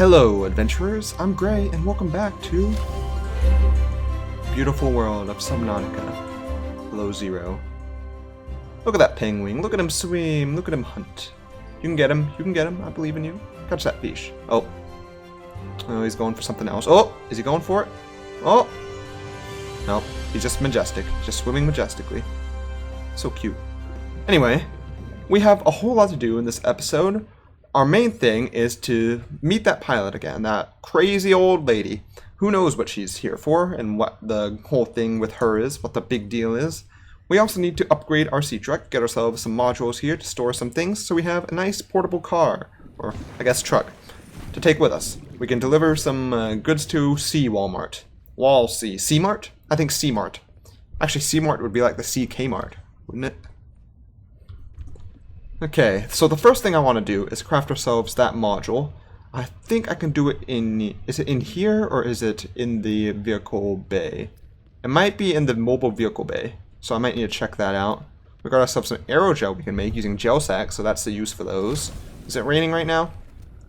Hello adventurers, I'm Gray and welcome back to beautiful world of Subnautica. Hello Zero. Look at that penguin, look at him swim, look at him hunt. You can get him, I believe in you. Catch that fish. Oh, he's going for something else. Oh, is he going for it? Oh, no, he's just majestic, just swimming majestically. So cute. Anyway, we have a whole lot to do in this episode. Our main thing is to meet that pilot again, that crazy old lady. Who knows what she's here for and what the whole thing with her is, what the big deal is. We also need to upgrade our sea truck, get ourselves some modules here to store some things so we have a nice portable car, or I guess truck, to take with us. We can deliver some goods to Walmart. C-Mart? I think C-Mart. Actually, C-Mart would be like the CK-Mart, wouldn't it? Okay, so the first thing I want to do is craft ourselves that module. I think I can do it in... Is it in here or is it in the vehicle bay? It might be in the mobile vehicle bay, so I might need to check that out. We got ourselves some aerogel we can make using gel sacks, so that's the use for those. Is it raining right now?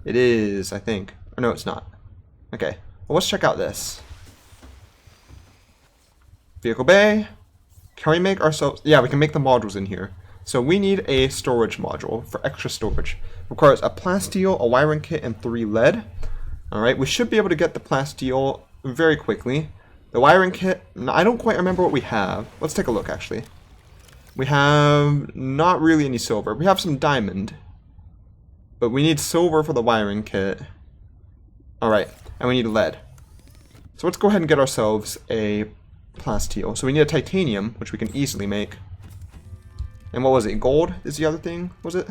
It is, I think. Or no, it's not. Okay, well let's check out this. Vehicle bay. Can we make ourselves... Yeah, we can make the modules in here. So we need a storage module for extra storage. Requires a plasteel, a wiring kit, and 3 lead. Alright, we should be able to get the plasteel very quickly. The wiring kit, I don't quite remember what we have. Let's take a look actually. We have not really any silver. We have some diamond. But we need silver for the wiring kit. Alright, and we need lead. So let's go ahead and get ourselves a plasteel. So we need a titanium, which we can easily make. And what was it? Gold is the other thing, was it?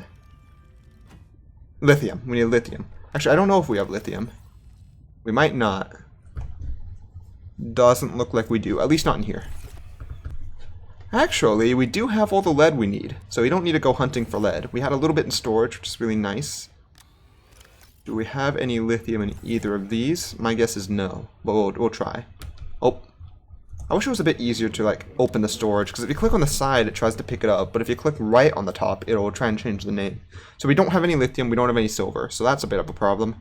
Lithium. We need lithium. Actually, I don't know if we have lithium. We might not. Doesn't look like we do. At least not in here. Actually, we do have all the lead we need. So we don't need to go hunting for lead. We had a little bit in storage, which is really nice. Do we have any lithium in either of these? My guess is no. But we'll try. Oh. I wish it was a bit easier to like open the storage, because if you click on the side it tries to pick it up, but if you click right on the top it'll try and change the name. So we don't have any lithium, we don't have any silver, so that's a bit of a problem.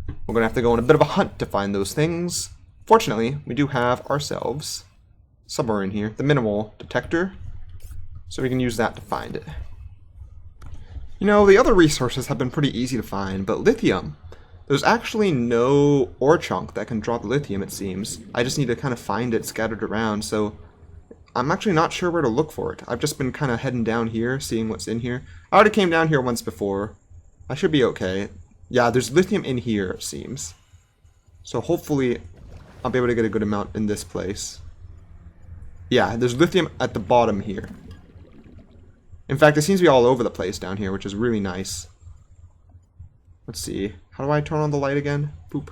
We're going to have to go on a bit of a hunt to find those things. Fortunately, we do have ourselves somewhere in here the mineral detector, so we can use that to find it. You know, the other resources have been pretty easy to find, but lithium, there's actually no ore chunk that can draw the lithium, it seems. I just need to kind of find it scattered around, so I'm actually not sure where to look for it. I've just been kind of heading down here, seeing what's in here. I already came down here once before. I should be okay. Yeah, there's lithium in here, it seems. So hopefully I'll be able to get a good amount in this place. Yeah, there's lithium at the bottom here. In fact, it seems to be all over the place down here, which is really nice. Let's see. How do I turn on the light again? Boop.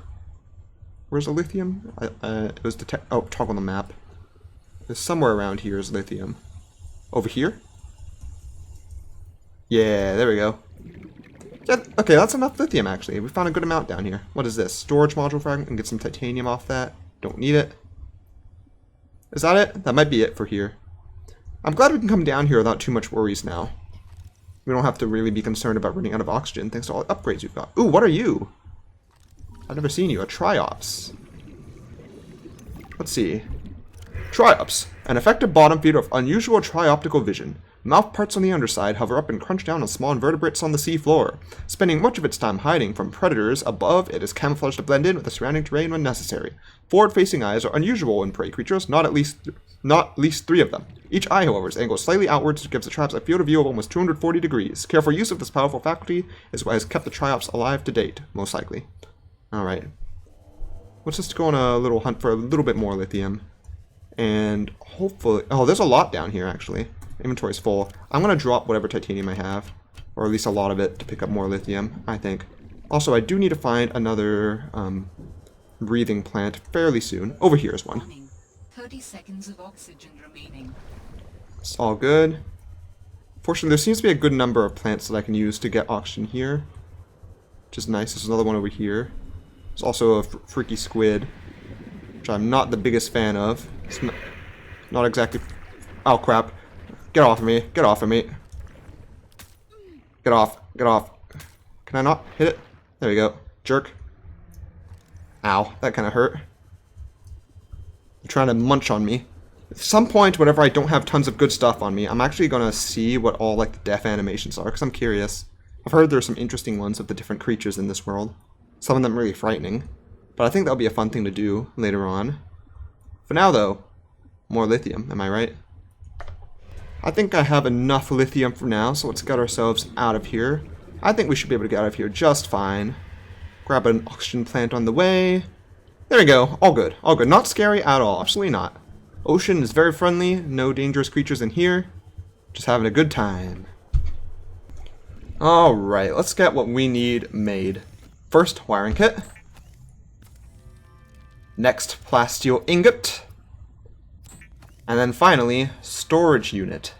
Where's the lithium? It was toggle the map. There's somewhere around here is lithium. Over here? Yeah, there we go. Yeah, okay, that's enough lithium actually. We found a good amount down here. What is this? Storage module fragment and get some titanium off that. Don't need it. Is that it? That might be it for here. I'm glad we can come down here without too much worries now. We don't have to really be concerned about running out of oxygen thanks to all the upgrades we've got. Ooh, what are you? I've never seen you. A Triops. Let's see. Triops. An effective bottom feeder of unusual trioptical vision. Mouth parts on the underside hover up and crunch down on small invertebrates on the sea floor. Spending much of its time hiding from predators above, it is camouflaged to blend in with the surrounding terrain when necessary. Forward-facing eyes are unusual in prey creatures, not at least 3 of them. Each eye, however, is angled slightly outwards, which gives the traps a field of view of almost 240 degrees. Careful use of this powerful faculty is what has kept the Triops alive to date, most likely. Alright. Let's just go on a little hunt for a little bit more lithium. And hopefully... Oh, there's a lot down here, actually. Inventory's full. I'm going to drop whatever titanium I have. Or at least a lot of it to pick up more lithium, I think. Also, I do need to find another breathing plant fairly soon. Over here is one. 30 seconds of oxygen remaining. It's all good. Fortunately, there seems to be a good number of plants that I can use to get oxygen here. Which is nice. There's another one over here. There's also a freaky squid. Which I'm not the biggest fan of. It's not exactly... Oh, crap. Get off of me. Get off of me. Get off. Get off. Can I not hit it? There we go. Jerk. Ow, that kind of hurt. They're trying to munch on me. At some point, whenever I don't have tons of good stuff on me, I'm actually going to see what all like the death animations are, because I'm curious. I've heard there's some interesting ones of the different creatures in this world. Some of them really frightening. But I think that'll be a fun thing to do later on. For now, though, more lithium, am I right? I think I have enough lithium for now, so let's get ourselves out of here. I think we should be able to get out of here just fine. Grab an oxygen plant on the way. There we go. All good. All good. Not scary at all. Absolutely not. Ocean is very friendly. No dangerous creatures in here. Just having a good time. Alright, let's get what we need made. First, wiring kit. Next, plasteel ingot. And then finally, storage unit.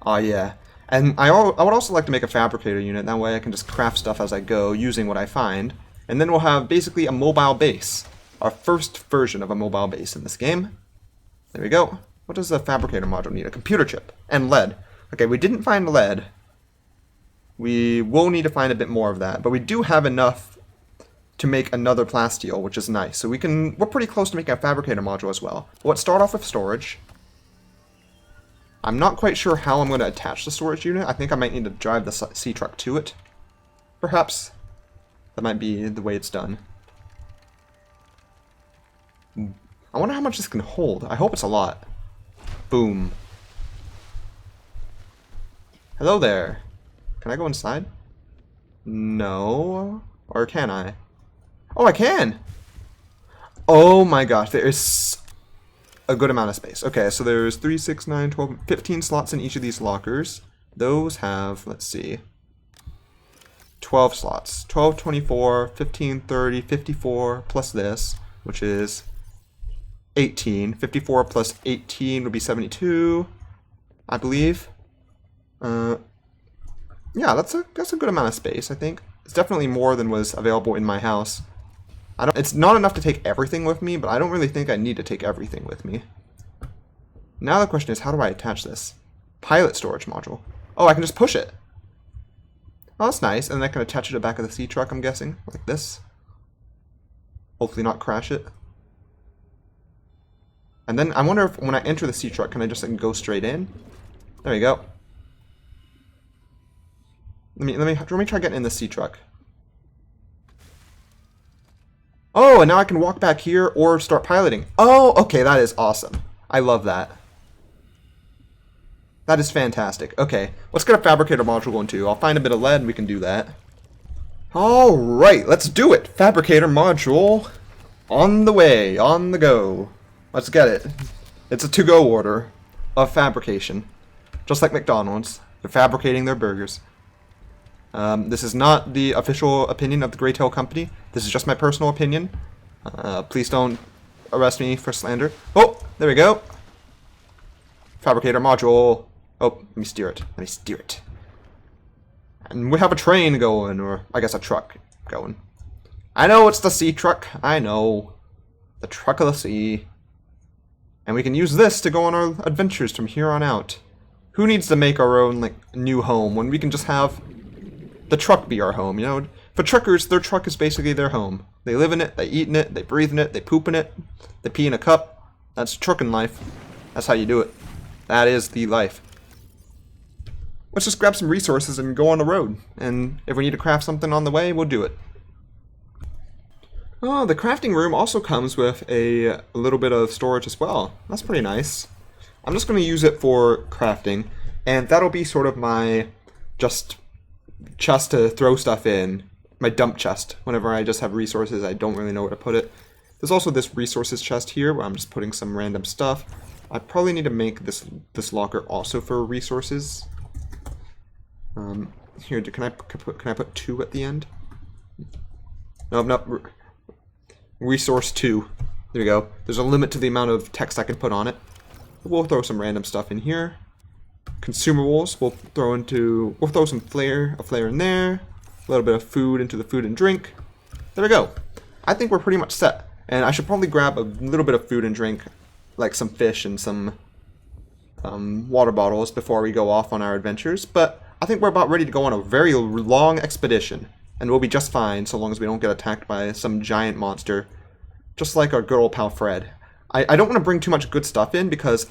Oh yeah. And I would also like to make a fabricator unit. That way I can just craft stuff as I go using what I find. And then we'll have basically a mobile base. Our first version of a mobile base in this game. There we go. What does a fabricator module need? A computer chip. And lead. Okay, we didn't find lead. We will need to find a bit more of that. But we do have enough to make another plasteel, which is nice. So we're pretty close to making a fabricator module as well. But let's start off with storage. I'm not quite sure how I'm going to attach the storage unit. I think I might need to drive the sea truck to it. Perhaps. That might be the way it's done. I wonder how much this can hold. I hope it's a lot. Boom. Hello there. Can I go inside? No. Or can I? Oh, I can! Oh my gosh, there is a good amount of space. Okay, so there's 3, 6, 9, 12, 15 slots in each of these lockers. Those have, let's see, 12 slots. 12, 24, 15, 30, 54, plus this, which is 18. 54 plus 18 would be 72, I believe. Yeah, that's a good amount of space, I think. It's definitely more than was available in my house. It's not enough to take everything with me, but I don't really think I need to take everything with me. Now the question is, how do I attach this? Pilot storage module. Oh, I can just push it. Oh, that's nice. And then I can attach it to the back of the sea truck, I'm guessing. Like this. Hopefully not crash it. And then I wonder if when I enter the sea truck, can I just like, go straight in? There you go. Let me try getting in the sea truck. Oh, and now I can walk back here or start piloting. Oh, okay, that is awesome. I love that. That is fantastic. Okay, let's get a fabricator module going too. I'll find a bit of lead and we can do that. Alright, let's do it. Fabricator module on the way, on the go. Let's get it. It's a to-go order of fabrication. Just like McDonald's. They're fabricating their burgers. This is not the official opinion of the Graytale company. This is just my personal opinion. Please don't arrest me for slander. Oh, there we go. Fabricator module. Oh, let me steer it. Let me steer it. And we have a train going, or I guess a truck going. I know it's the sea truck. I know. The truck of the sea. And we can use this to go on our adventures from here on out. Who needs to make our own, like, new home when we can just have the truck be our home, you know? For truckers, their truck is basically their home. They live in it, they eat in it, they breathe in it, they poop in it, they pee in a cup. That's trucking life. That's how you do it. That is the life. Let's just grab some resources and go on the road. And if we need to craft something on the way, we'll do it. Oh, the crafting room also comes with a little bit of storage as well. That's pretty nice. I'm just going to use it for crafting. And that'll be sort of my just chest to throw stuff in, my dump chest. Whenever I just have resources, I don't really know where to put it. There's also this resources chest here where I'm just putting some random stuff. I probably need to make this locker also for resources. Here, can I put 2 at the end? No. Resource 2. There we go. There's a limit to the amount of text I can put on it. We'll throw some random stuff in here. Consumables, we'll throw some a flare in there, a little bit of food into the food and drink. There we go. I think we're pretty much set. And I should probably grab a little bit of food and drink, like some fish and some water bottles before we go off on our adventures. But I think we're about ready to go on a very long expedition. And we'll be just fine so long as we don't get attacked by some giant monster just like our good old pal Fred. I don't want to bring too much good stuff in because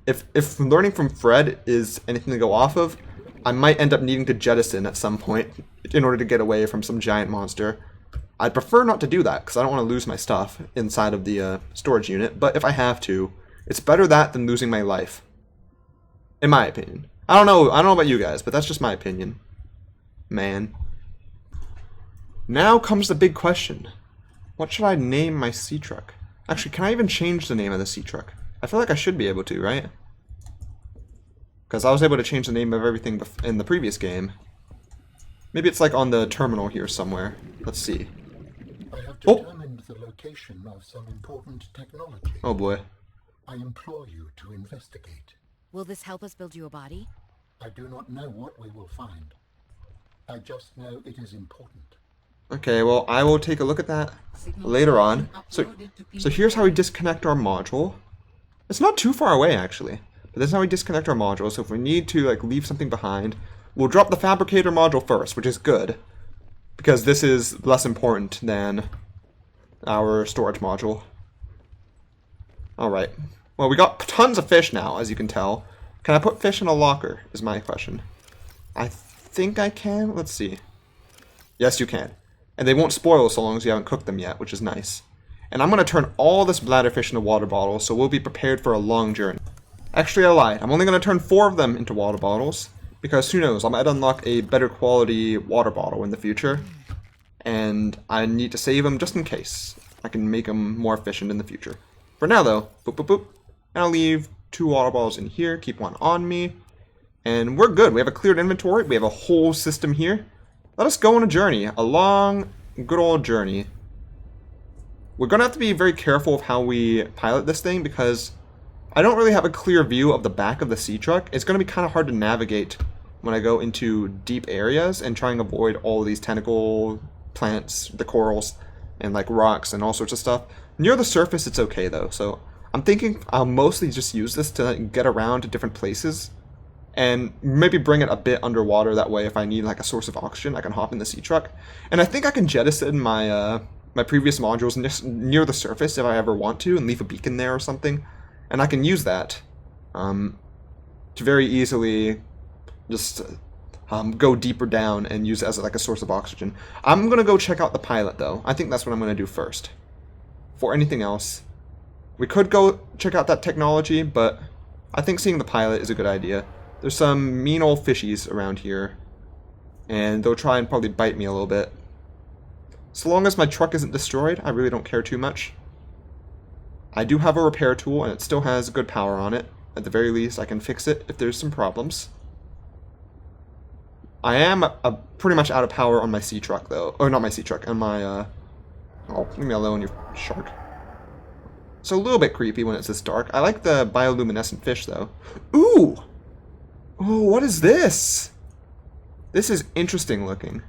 if learning from Fred is anything to go off of, I might end up needing to jettison at some point in order to get away from some giant monster. I'd prefer not to do that because I don't want to lose my stuff inside of the storage unit, but if I have to, it's better that than losing my life. In my opinion. I don't know about you guys, but that's just my opinion. Man. Now comes the big question. What should I name my sea truck? Actually, can I even change the name of the sea truck? I feel like I should be able to, right? Because I was able to change the name of everything in the previous game. Maybe it's like on the terminal here somewhere. Let's see. I have determined the location of some important technology. Oh boy. I implore you to investigate. Will this help us build you a body? I do not know what we will find. I just know it is important. Okay, well, I will take a look at that later on. So here's how we disconnect our module. It's not too far away, actually. But this is how we disconnect our module. So if we need to, like, leave something behind, we'll drop the fabricator module first, which is good. Because this is less important than our storage module. Alright. Well, we got tons of fish now, as you can tell. Can I put fish in a locker, is my question. I think I can. Let's see. Yes, you can. And they won't spoil so long as you haven't cooked them yet, which is nice. And I'm going to turn all this bladderfish into water bottles, so we'll be prepared for a long journey. Actually, I lied. I'm only going to turn 4 of them into water bottles, because who knows, I might unlock a better quality water bottle in the future. And I need to save them just in case. I can make them more efficient in the future. For now, though, boop, boop, boop. And I'll leave 2 water bottles in here, keep 1 on me. And we're good. We have a cleared inventory. We have a whole system here. Let us go on a journey, a long, good old journey. We're going to have to be very careful of how we pilot this thing because I don't really have a clear view of the back of the sea truck. It's going to be kind of hard to navigate when I go into deep areas and try and avoid all of these tentacle plants, the corals, and like rocks and all sorts of stuff. Near the surface, it's okay though. So I'm thinking I'll mostly just use this to get around to different places. And maybe bring it a bit underwater, that way if I need like a source of oxygen, I can hop in the sea truck. And I think I can jettison my my previous modules near the surface if I ever want to, and leave a beacon there or something. And I can use that to very easily just go deeper down and use it as like a source of oxygen. I'm going to go check out the pilot though. I think that's what I'm going to do first. For anything else, we could go check out that technology, but I think seeing the pilot is a good idea. There's some mean old fishies around here, and they'll try and probably bite me a little bit. So long as my truck isn't destroyed, I really don't care too much. I do have a repair tool, and it still has good power on it. At the very least, I can fix it if there's some problems. I am pretty much out of power on my sea truck, though. Or not my sea truck, on my, oh, leave me alone, you shark. It's a little bit creepy when it's this dark. I like the bioluminescent fish, though. Ooh! Oh, what is this? This is interesting looking.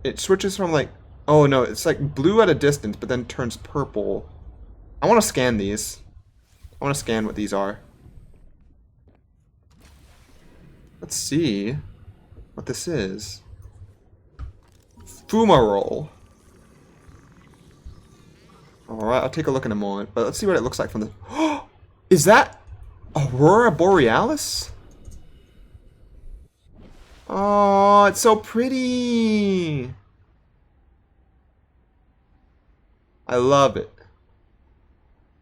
It switches from like... Oh no, it's like blue at a distance, but then turns purple. I want to scan these. I want to scan what these are. Let's see what this is. Fumarole. Alright, I'll take a look in a moment, but let's see what it looks like from the... Oh! Is that... Aurora Borealis? Oh, it's so pretty. I love it.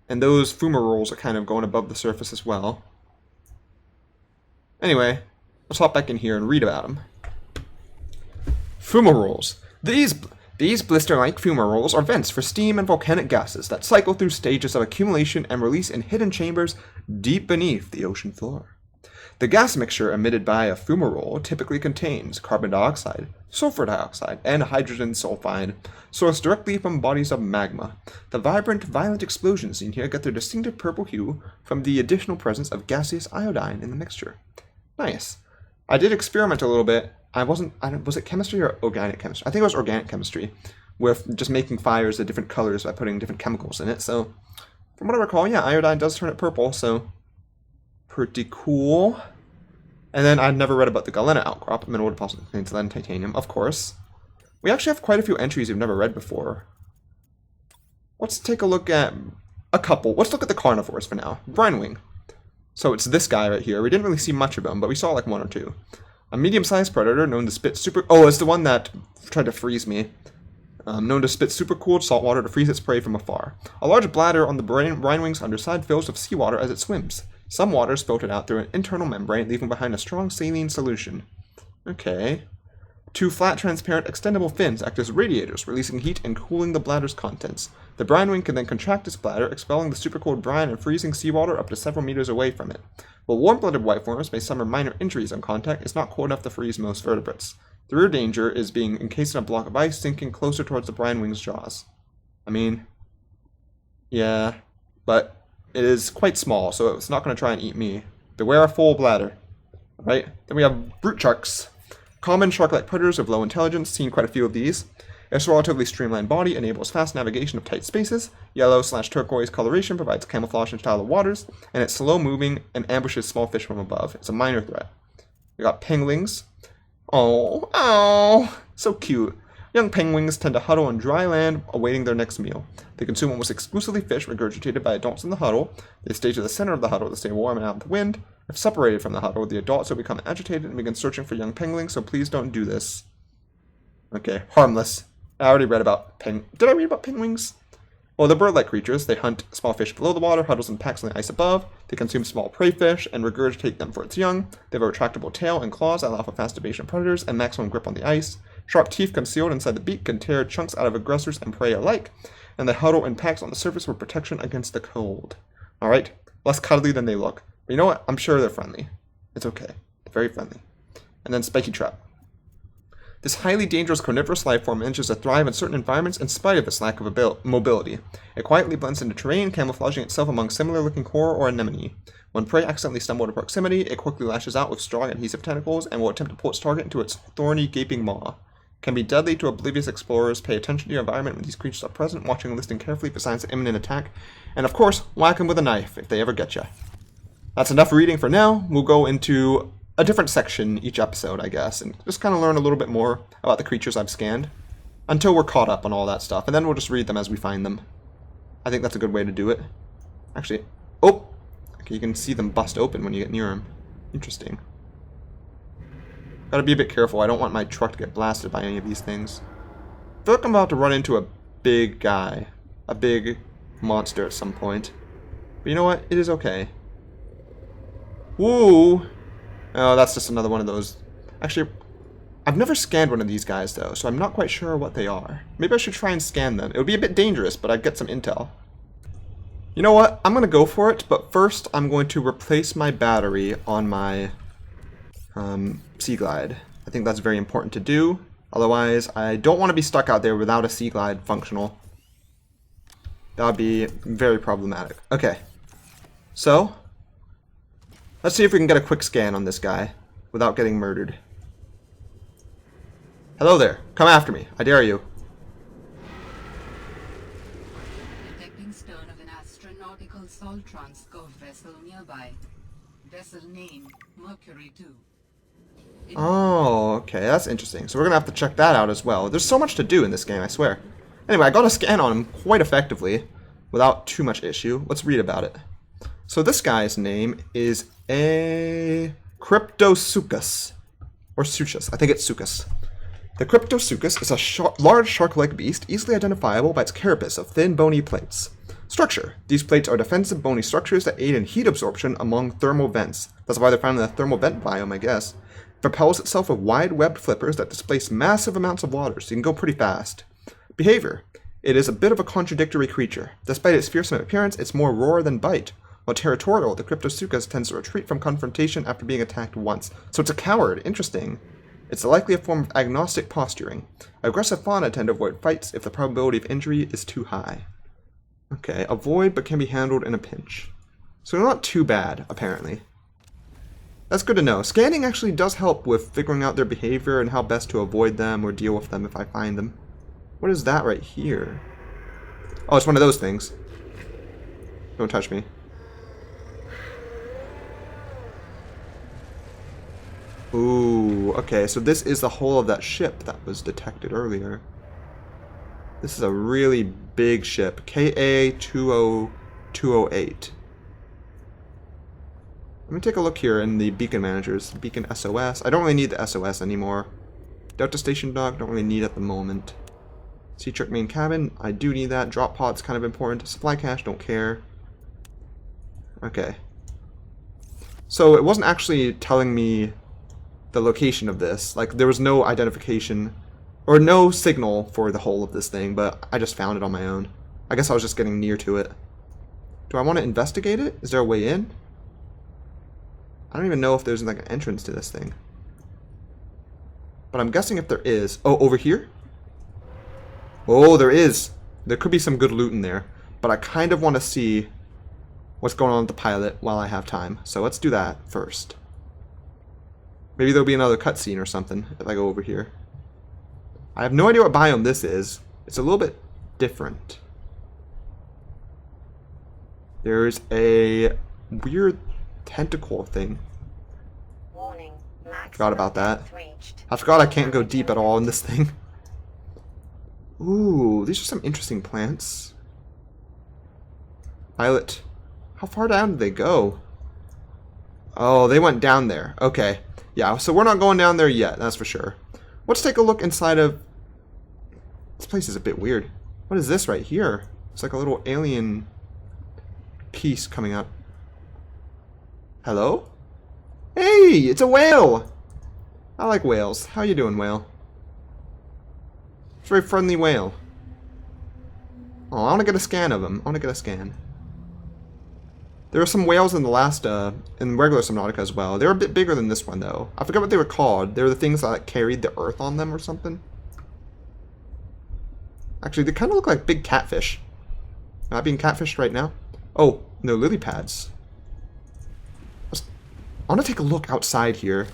And those fumaroles are kind of going above the surface as well. Anyway, let's hop back in here and read about them. Fumaroles. These blister-like fumaroles are vents for steam and volcanic gases that cycle through stages of accumulation and release in hidden chambers deep beneath the ocean floor. The gas mixture emitted by a fumarole typically contains carbon dioxide, sulfur dioxide, and hydrogen sulfide, sourced directly from bodies of magma. The violent explosions seen here get their distinctive purple hue from the additional presence of gaseous iodine in the mixture. Nice. I did experiment a little bit. Was it chemistry or organic chemistry? I think it was organic chemistry, with just making fires of different colors by putting different chemicals in it. So, from what I recall, yeah, iodine does turn it purple, so pretty cool. And then I'd never read about the Galena outcrop, a mineral deposit that contains lead and titanium, of course. We actually have quite a few entries we've never read before. let's take a look at a couple. Let's look at the carnivores for now. Brinewing. So it's this guy right here. We didn't really see much of him, but we saw like one or two. A medium-sized predator known to spit super... Oh, it's the one that tried to freeze me. Known to spit supercooled salt water to freeze its prey from afar. A large bladder on the brinewing's underside fills with seawater as it swims. Some water is filtered out through an internal membrane, leaving behind a strong saline solution. Okay. 2 flat, transparent, extendable fins act as radiators, releasing heat and cooling the bladder's contents. The brinewing can then contract its bladder, expelling the supercooled brine and freezing seawater up to several meters away from it. While warm-blooded whiteforms may suffer minor injuries on contact, it's not cold enough to freeze most vertebrates. The real danger is being encased in a block of ice, sinking closer towards the brinewing's jaws. I mean, yeah, but it is quite small, so it's not going to try and eat me. Beware a full bladder. Alright, then we have brute sharks. Common shark-like predators of low intelligence, seen quite a few of these. Its relatively streamlined body enables fast navigation of tight spaces. Yellow/turquoise coloration provides camouflage in shallow waters, and it's slow-moving and ambushes small fish from above. It's a minor threat. We got penguins. Oh, so cute. Young penguins tend to huddle on dry land, awaiting their next meal. They consume almost exclusively fish regurgitated by adults in the huddle. They stay to the center of the huddle to stay warm and out of the wind. If separated from the huddle, the adults will become agitated and begin searching for young penguins, so please don't do this. Okay, harmless. I already read about Did I read about penguins? Well, they're bird-like creatures. They hunt small fish below the water, huddles in packs on the ice above. They consume small prey fish and regurgitate them for its young. They have a retractable tail and claws that allow for fast evasion of predators and maximum grip on the ice. Sharp teeth concealed inside the beak can tear chunks out of aggressors and prey alike. And they huddle in packs on the surface for protection against the cold. Alright, less cuddly than they look. But you know what? I'm sure they're friendly. It's okay. They're very friendly. And then spiky trap. This highly dangerous carnivorous life form manages to thrive in certain environments in spite of its lack of mobility. It quietly blends into terrain, camouflaging itself among similar-looking coral or anemone. When prey accidentally stumble into proximity, it quickly lashes out with strong adhesive tentacles and will attempt to pull its target into its thorny, gaping maw. Can be deadly to oblivious explorers. Pay attention to your environment when these creatures are present, watching and listening carefully for signs of imminent attack. And of course, whack them with a knife if they ever get you. That's enough reading for now. We'll go into a different section each episode, I guess, and just kind of learn a little bit more about the creatures I've scanned until we're caught up on all that stuff, and then we'll just read them as we find them. I think that's a good way to do it. Actually, oh, okay, you can see them bust open when you get near them. Interesting. Gotta be a bit careful. I don't want my truck to get blasted by any of these things. I feel like I'm about to run into a big guy, a big monster at some point. But you know what? It is okay. Woo! Oh, that's just another one of those. Actually, I've never scanned one of these guys, though, so I'm not quite sure what they are. Maybe I should try and scan them. It would be a bit dangerous, but I'd get some intel. You know what? I'm going to go for it, but first I'm going to replace my battery on my Sea Glide. I think that's very important to do. Otherwise, I don't want to be stuck out there without a Sea Glide functional. That would be very problematic. Okay. So, let's see if we can get a quick scan on this guy without getting murdered. Hello there. Come after me. I dare you. Detecting stern of an astronautical salt transport vessel nearby. Vessel name, Mercury 2. Oh, okay. That's interesting. So we're going to have to check that out as well. There's so much to do in this game, I swear. Anyway, I got a scan on him quite effectively without too much issue. Let's read about it. So this guy's name is a Cryptosuchus. Or Suchus. I think it's Suchus. The Cryptosuchus is a large shark-like beast, easily identifiable by its carapace of thin, bony plates. Structure. These plates are defensive, bony structures that aid in heat absorption among thermal vents. That's why they're found in the thermal vent biome, I guess. It propels itself with wide-webbed flippers that displace massive amounts of water, so you can go pretty fast. Behavior. It is a bit of a contradictory creature. Despite its fearsome appearance, it's more roar than bite. While territorial, the Cryptosuchus tends to retreat from confrontation after being attacked once. So it's a coward. Interesting. It's likely a form of agnostic posturing. Aggressive fauna tend to avoid fights if the probability of injury is too high. Okay, avoid but can be handled in a pinch. So not too bad, apparently. That's good to know. Scanning actually does help with figuring out their behavior and how best to avoid them or deal with them if I find them. What is that right here? Oh, it's one of those things. Don't touch me. Ooh, okay, so this is the hull of that ship that was detected earlier. This is a really big ship. KA-20208. Let me take a look here in the beacon managers. Beacon SOS. I don't really need the SOS anymore. Delta Station Dock, don't really need at the moment. Sea Truck Main Cabin, I do need that. Drop Pod's kind of important. Supply Cache, don't care. Okay. So it wasn't actually telling me the location of this. Like, there was no identification or no signal for the whole of this thing, but I just found it on my own. I guess I was just getting near to it. Do I want to investigate it? Is there a way in? I don't even know if there's like an entrance to this thing. But I'm guessing if there is... Oh, over here? Oh, there is. There could be some good loot in there. But I kind of want to see what's going on with the pilot while I have time. So let's do that first. Maybe there'll be another cutscene or something if I go over here. I have no idea what biome this is. It's a little bit different. There's a weird tentacle thing. Warning, forgot about that. reached. I forgot I can't go deep at all in this thing. Ooh, these are some interesting plants. Pilot. How far down did they go? Oh, they went down there. Okay. Yeah, so we're not going down there yet, that's for sure. Let's take a look inside of... This place is a bit weird. What is this right here? It's like a little alien piece coming up. Hello? Hey, it's a whale! I like whales. How you doing, whale? It's a very friendly whale. Oh, I want to get a scan of him. I want to get a scan. There were some whales in the last, in regular Subnautica as well. They were a bit bigger than this one, though. I forget what they were called. They were the things that like, carried the earth on them or something. Actually, they kind of look like big catfish. Am I being catfished right now? Oh, no, lily pads. I want to take a look outside here.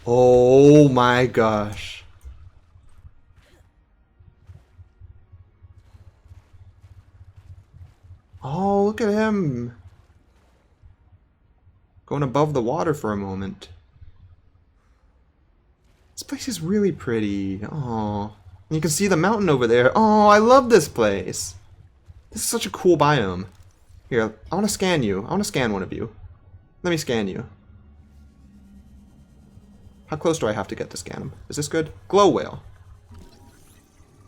Oh my gosh. Oh, look at him. Going above the water for a moment. This place is really pretty. Oh, and you can see the mountain over there. Oh, I love this place. This is such a cool biome. Here, I want to scan you. I want to scan one of you. Let me scan you. How close do I have to get to scan him? Is this good? Glow whale.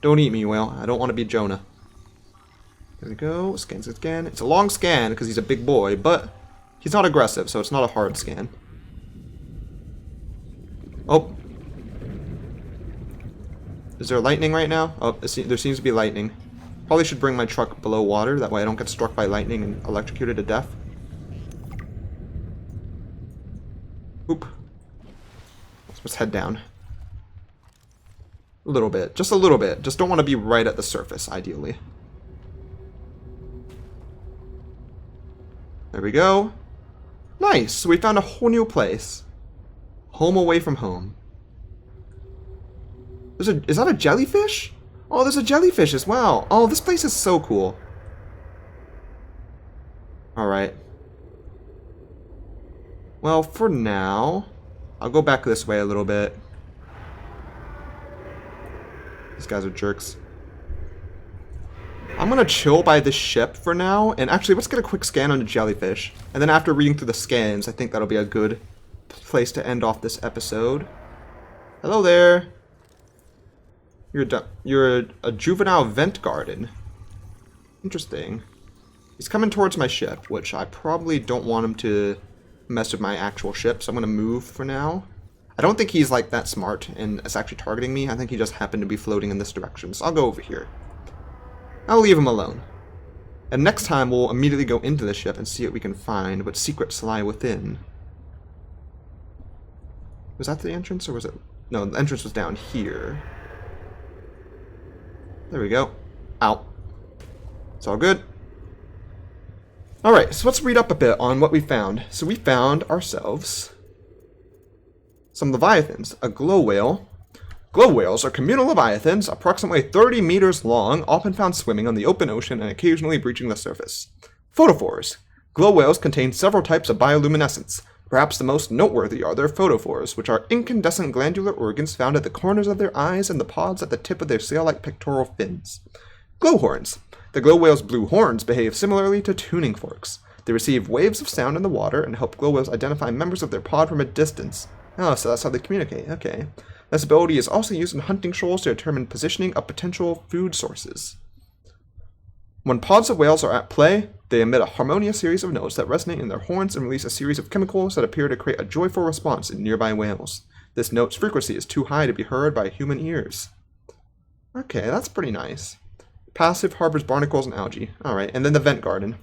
Don't eat me, whale. I don't want to be Jonah. There we go. Scans again. It's a long scan because he's a big boy, but he's not aggressive, so it's not a hard scan. Oh. Is there lightning right now? Oh, there seems to be lightning. Probably should bring my truck below water, that way I don't get struck by lightning and electrocuted to death. Oop. Let's head down. A little bit. Just a little bit. Just don't want to be right at the surface, ideally. There we go. Nice! So we found a whole new place. Home away from home. Is that a jellyfish? Oh, there's a jellyfish as well. Oh, this place is so cool. Alright. Well, for now, I'll go back this way a little bit. These guys are jerks. I'm gonna chill by this ship for now, and actually, let's get a quick scan on the jellyfish. And then after reading through the scans, I think that'll be a good place to end off this episode. Hello there. You're a juvenile vent garden. Interesting. He's coming towards my ship, which I probably don't want him to mess with my actual ship, so I'm going to move for now. I don't think he's like that smart and is actually targeting me. I think he just happened to be floating in this direction, so I'll go over here. I'll leave him alone. And next time we'll immediately go into the ship and see what we can find, what secrets lie within. Was that the entrance, or was it... No, the entrance was down here. There we go. Ow. It's all good. Alright, so let's read up a bit on what we found. So we found ourselves some leviathans. A glow whale. Glow whales are communal leviathans, approximately 30 meters long, often found swimming on the open ocean and occasionally breaching the surface. Photophores. Glow whales contain several types of bioluminescence. Perhaps the most noteworthy are their photophores, which are incandescent glandular organs found at the corners of their eyes and the pods at the tip of their sail-like pectoral fins. Glowhorns. The glow whale's blue horns behave similarly to tuning forks. They receive waves of sound in the water and help glow whales identify members of their pod from a distance. Oh, so that's how they communicate. Okay. This ability is also used in hunting shoals to determine positioning of potential food sources. When pods of whales are at play, they emit a harmonious series of notes that resonate in their horns and release a series of chemicals that appear to create a joyful response in nearby whales. This note's frequency is too high to be heard by human ears. Okay, that's pretty nice. Passive harbors barnacles and algae. Alright, and then the vent garden.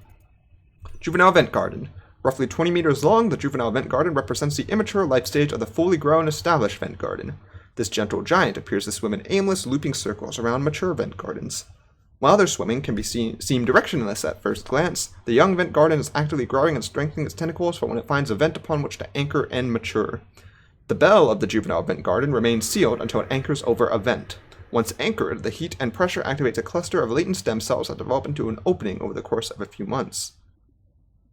Juvenile vent garden. Roughly 20 meters long, the juvenile vent garden represents the immature life stage of the fully grown established vent garden. This gentle giant appears to swim in aimless, looping circles around mature vent gardens. While their swimming can seem directionless at first glance, the young vent garden is actively growing and strengthening its tentacles for when it finds a vent upon which to anchor and mature. The bell of the juvenile vent garden remains sealed until it anchors over a vent. Once anchored, the heat and pressure activates a cluster of latent stem cells that develop into an opening over the course of a few months.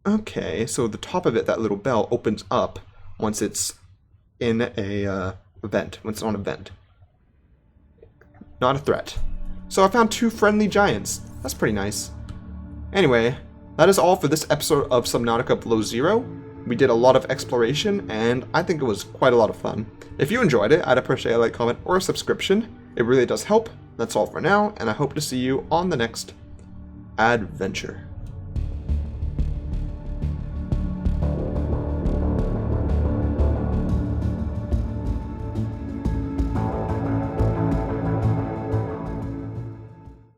Okay, so the top of it, that little bell, opens up once it's in a vent, once it's on a vent. Not a threat. So I found 2 friendly giants. That's pretty nice. Anyway, that is all for this episode of Subnautica Below Zero. We did a lot of exploration, and I think it was quite a lot of fun. If you enjoyed it, I'd appreciate a like, comment, or a subscription. It really does help. That's all for now, and I hope to see you on the next adventure.